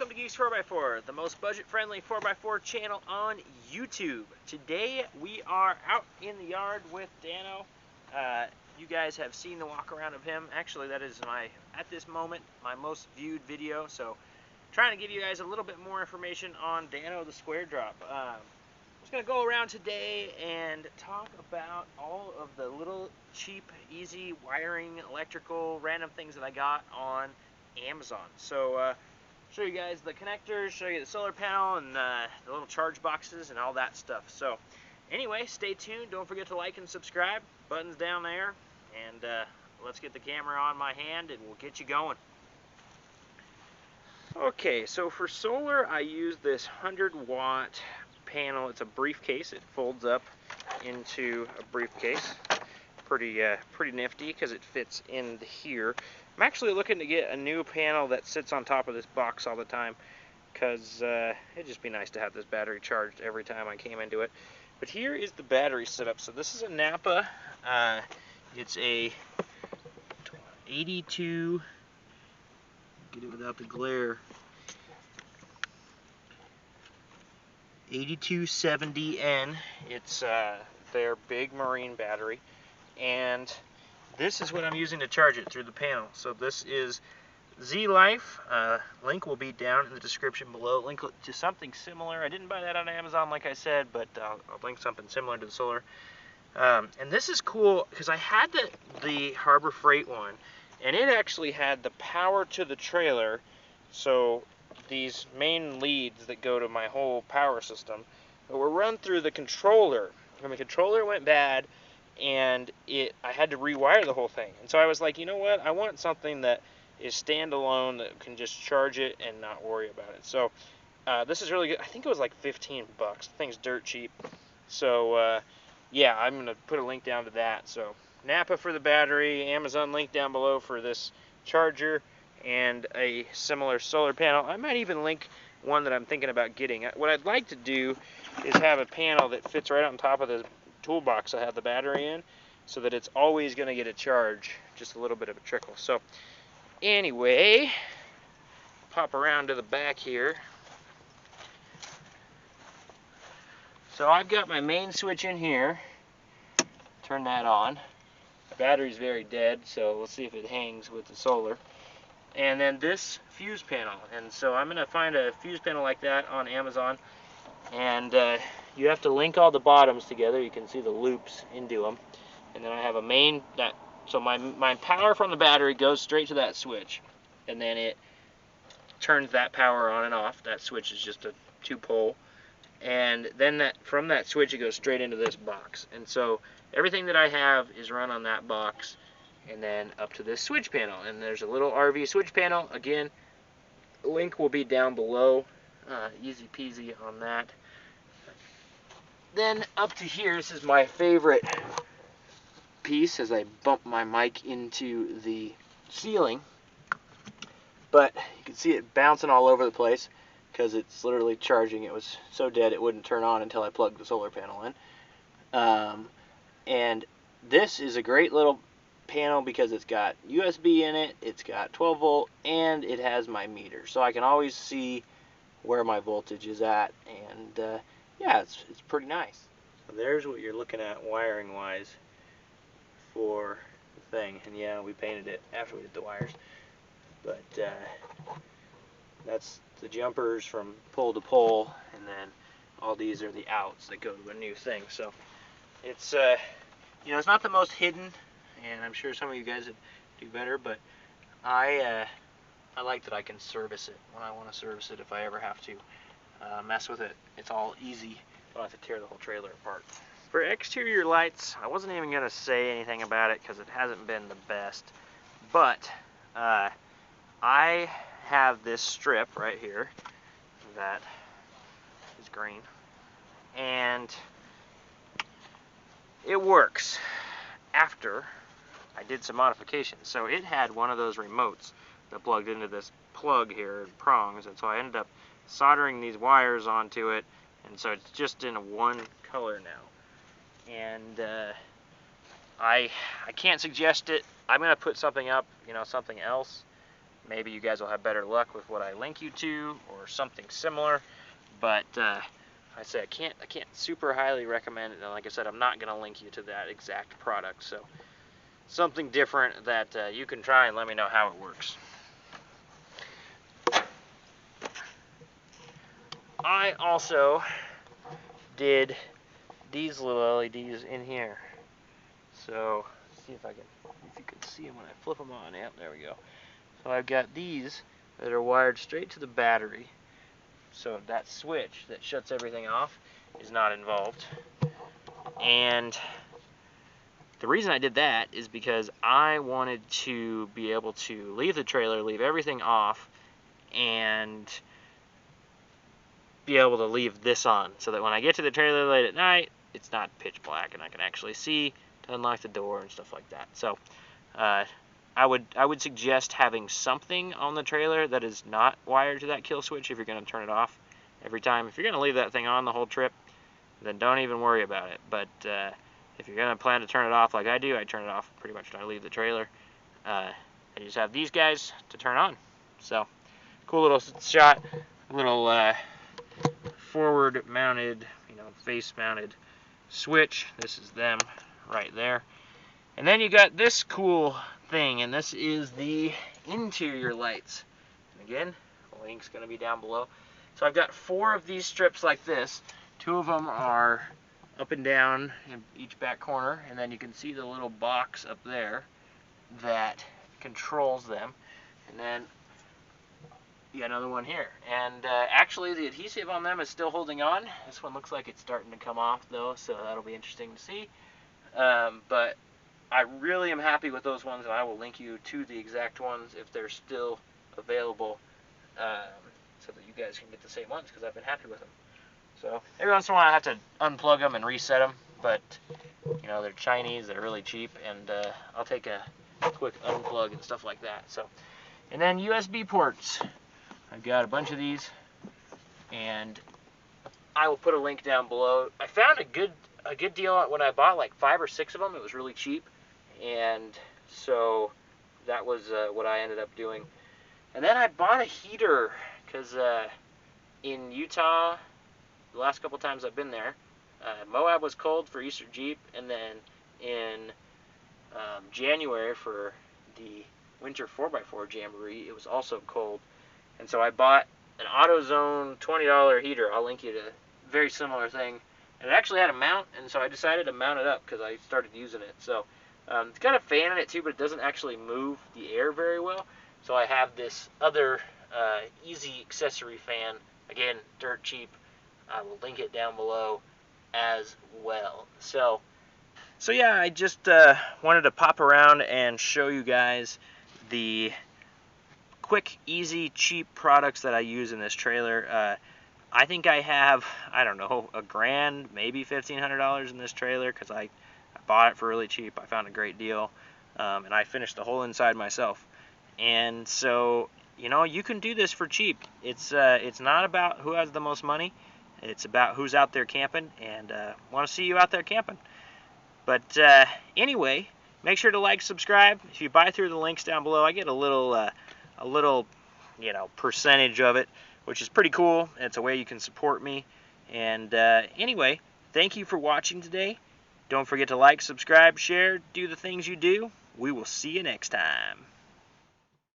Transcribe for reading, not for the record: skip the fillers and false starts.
welcome to Geeks 4x4, the most budget-friendly 4x4 channel on YouTube. Today we are out in the yard with Dano. You guys have seen the walk around of him. Actually, that is at this moment, my most viewed video. So, trying to give you guys a little bit more information on Dano the Squaredrop. I'm just going to go around today and talk about all of the little cheap, easy wiring, electrical, random things that I got on Amazon. So, show you guys the connectors, show you the solar panel, and the little charge boxes and all that stuff. So, anyway, stay tuned. Don't forget to like and subscribe. Buttons down there. And let's get the camera on my hand and we'll get you going. Okay, so for solar, I use this 100-watt panel. It's a briefcase. It folds up into a briefcase. Pretty nifty because it fits in here. I'm actually looking to get a new panel that sits on top of this box all the time because it'd just be nice to have this battery charged every time I came into it. But here is the battery setup. So this is a Napa. It's a 82, get it without the glare, 8270N. It's their big marine battery. And this is what I'm using to charge it through the panel. So this is Z-Life. Link will be down in the description below. Link to something similar. I didn't buy that on Amazon like I said, but I'll link something similar to the solar. And this is cool because I had the Harbor Freight one, and it actually had the power to the trailer. So these main leads that go to my whole power system were run through the controller. And the controller went bad, and I had to rewire the whole thing. And so I was like, you know what? I want something that is standalone that can just charge it and not worry about it. So this is really good. I think it was like 15 bucks. The thing's dirt cheap. So yeah, I'm going to put a link down to that. So Napa for the battery, Amazon link down below for this charger, and a similar solar panel. I might even link one that I'm thinking about getting. What I'd like to do is have a panel that fits right on top of the toolbox I have the battery in, so that it's always going to get a charge, just a little bit of a trickle. So anyway, pop around to the back here. So I've got my main switch in here. Turn that on. The battery's very dead, so we'll see if it hangs with the solar. And then this fuse panel. And so I'm going to find a fuse panel like that on Amazon. And you have to link all the bottoms together. You can see the loops into them. And then I have a main, so my power from the battery goes straight to that switch. And then it turns that power on and off. That switch is just a 2-pole. And then from that switch it goes straight into this box. And so everything that I have is run on that box and then up to this switch panel. And there's a little RV switch panel. Again, link will be down below. Easy peasy on that. Then up to here, this is my favorite piece as I bump my mic into the ceiling. But you can see it bouncing all over the place because it's literally charging. It was so dead it wouldn't turn on until I plugged the solar panel in. And this is a great little panel because it's got USB in it, it's got 12 volt, and it has my meter. So I can always see where my voltage is at, and yeah, it's pretty nice. So there's what you're looking at wiring wise for the thing. And yeah, we painted it after we did the wires. But that's the jumpers from pole to pole, and then all these are the outs that go to a new thing. So it's you know, it's not the most hidden, and I'm sure some of you guys would do better, but I like that I can service it when I want to service it if I ever have to mess with it. It's all easy. I don't have to tear the whole trailer apart. For exterior lights, I wasn't even going to say anything about it because it hasn't been the best, but I have this strip right here that is green, and it works after I did some modifications. So it had one of those remotes that plugged into this plug here, prongs, and so I ended up soldering these wires onto it, and so it's just in one color now. And I can't suggest it. I'm going to put something up, you know, something else maybe you guys will have better luck with what I link you to or something similar. But I say I can't super highly recommend it. And like I said, I'm not going to link you to that exact product. So something different that you can try and let me know how it works. I also did these little LEDs in here. So see if you can see them when I flip them on. Yep, there we go. So I've got these that are wired straight to the battery. So that switch that shuts everything off is not involved. And the reason I did that is because I wanted to be able to leave the trailer, leave everything off, and be able to leave this on so that when I get to the trailer late at night, it's not pitch black and I can actually see to unlock the door and stuff like that. So I would suggest having something on the trailer that is not wired to that kill switch if you're going to turn it off every time. If you're going to leave that thing on the whole trip, then don't even worry about it. But if you're going to plan to turn it off like I do, I turn it off pretty much when I leave the trailer. I just have these guys to turn on. So cool little shot, little forward mounted, face mounted switch. This is them right there. And then you got this cool thing, and this is the interior lights. And again, the link's going to be down below. So I've got 4 of these strips like this. 2 of them are up and down in each back corner, and then you can see the little box up there that controls them. And then you got another one here. And actually the adhesive on them is still holding on. This one looks like it's starting to come off though, so that'll be interesting to see. But I really am happy with those ones, and I will link you to the exact ones if they're still available, so that you guys can get the same ones, because I've been happy with them. So every once in a while I have to unplug them and reset them, but they're Chinese, they're really cheap, and I'll take a quick unplug and stuff like that. So, and then USB ports. I've got a bunch of these, and I will put a link down below. I found a good deal when I bought like 5 or 6 of them. It was really cheap, and so that was what I ended up doing. And then I bought a heater because in Utah, the last couple times I've been there, Moab was cold for Easter Jeep, and then in January for the Winter 4x4 Jamboree, it was also cold. And so I bought an AutoZone $20 heater. I'll link you to a very similar thing. And it actually had a mount, and so I decided to mount it up because I started using it. So it's got a fan in it too, but it doesn't actually move the air very well. So I have this other easy accessory fan. Again, dirt cheap. I will link it down below as well. So yeah, I just wanted to pop around and show you guys the quick, easy, cheap products that I use in this trailer. I think I have, I don't know, $1,000, maybe $1,500 in this trailer, because I bought it for really cheap. I found a great deal, and I finished the whole inside myself. And so, you can do this for cheap. It's not about who has the most money. It's about who's out there camping, and want to see you out there camping. But anyway, make sure to like, subscribe. If you buy through the links down below, I get a little percentage of it, which is pretty cool. It's a way you can support me. And anyway, thank you for watching today. Don't forget to like, subscribe, share, do the things you do. We will see you next time.